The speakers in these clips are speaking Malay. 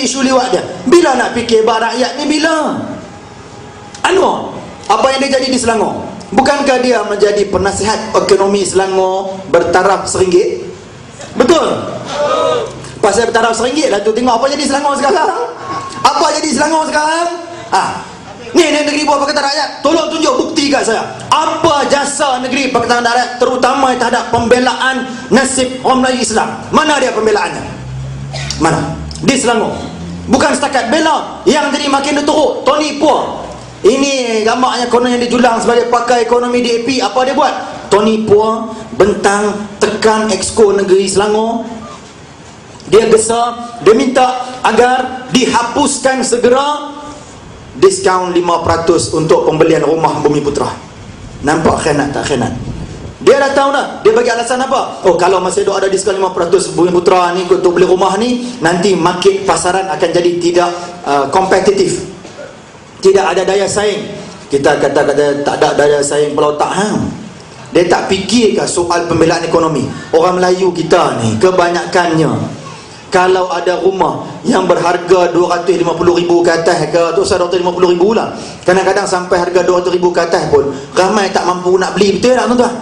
isu liwat dia. Bila nak fikir bab rakyat ni, bila? Anwar, apa yang dia jadi di Selangor? Bukankah dia menjadi penasihat ekonomi Selangor bertaraf RM1? Betul? Pasal bertaraf RM1 lah tu. Tengok apa jadi Selangor sekarang. Apa jadi Selangor sekarang? Ni negeri buat Pakatan Rakyat. Tolong tunjuk bukti kat saya. Apa jasa negeri Pakatan Rakyat terutama terhadap pembelaan nasib orang Melayu Islam? Mana dia pembelaannya? Mana? Di Selangor. Bukan setakat bela, yang jadi makin teruk Tony Puah. Ini gambarnya konon yang dijulang sebagai pakar ekonomi DAP. Apa dia buat? Tony Puah bentang tekan Exco Negeri Selangor. Dia gesar, dia minta agar dihapuskan segera diskaun 5% untuk pembelian rumah Bumiputra. Nampak khianat tak khianat? Dia dah tahu dah. Dia bagi alasan apa? Oh, kalau masih ada diskaun 5% Bumiputra ni untuk beli rumah ni, nanti market pasaran akan jadi tidak kompetitif. Tidak ada daya saing. Kita kata tak ada daya saing Pulau Tak Hang. Dia tak fikirkan soal pembelaan ekonomi. Orang Melayu kita ni kebanyakannya, kalau ada rumah yang berharga 250,000 ke atas ke, tu usah 250,000 lah, kadang-kadang sampai harga 200,000 ke atas pun ramai tak mampu nak beli. Betul tak tuan-tuan?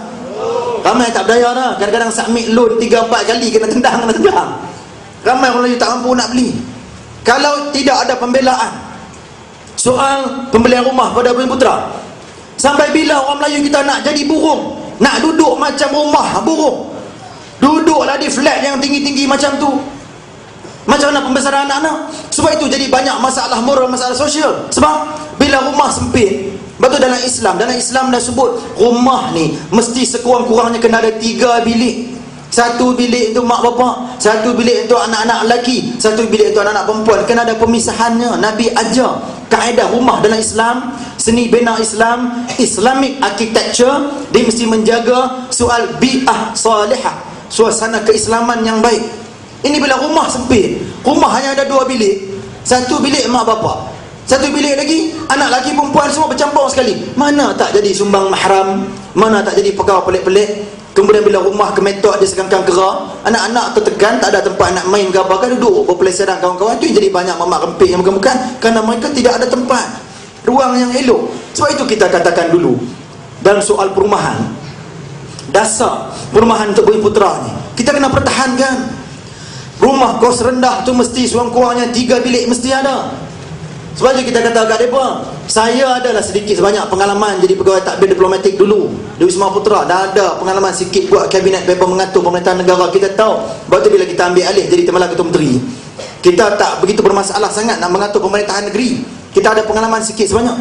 Ramai tak berdaya dah. Kadang-kadang submit loan 3-4 kali kena tendang. Ramai orang Melayu tak mampu nak beli. Kalau tidak ada pembelaan soal pembelian rumah pada Bumiputra, sampai bila orang Melayu kita nak jadi burung, nak duduk macam rumah burung, duduklah di flat yang tinggi-tinggi macam tu? Macam mana pembesaran anak-anak? Sebab itu jadi banyak masalah moral, masalah sosial. Sebab bila rumah sempit, betul dalam Islam dah sebut rumah ni mesti sekurang-kurangnya kena ada 3 bilik. 1 bilik untuk mak bapak, 1 bilik untuk anak-anak lelaki, 1 bilik untuk anak-anak perempuan. Kena ada pemisahannya. Nabi ajar kaedah rumah dalam Islam, seni bina Islam, Islamic architecture. Dia mesti menjaga soal bi'ah salihah, suasana keislaman yang baik. Ini bila rumah sempit, rumah hanya ada 2 bilik, 1 bilik mak bapak, 1 bilik lagi anak lelaki perempuan, semua bercampur sekali. Mana tak jadi sumbang mahram, mana tak jadi perkara pelik-pelik. Kemudian bila rumah kemetok dia sekangkang kera, anak-anak tertekan, tak ada tempat nak main ke apa, kan duduk berpeleseran kawan-kawan. Itu yang jadi banyak mamak rempik yang bukan-bukan, kerana mereka tidak ada tempat, ruang yang elok. Sebab itu kita katakan dulu dalam soal perumahan, dasar perumahan untuk Bumiputra ni kita kena pertahankan. Rumah kos rendah tu mesti sekurang-kurangnya 3 bilik mesti ada. Sebab itu kita kata kat mereka, saya adalah sedikit sebanyak pengalaman jadi pegawai takbir diplomatik dulu di Wisma Putra. Dah ada pengalaman sikit buat kabinet paper mengatur pemerintahan negara. Kita tahu waktu bila kita ambil alih jadi Timbalan Ketua Menteri, kita tak begitu bermasalah sangat nak mengatur pemerintahan negeri. Kita ada pengalaman sikit sebanyak.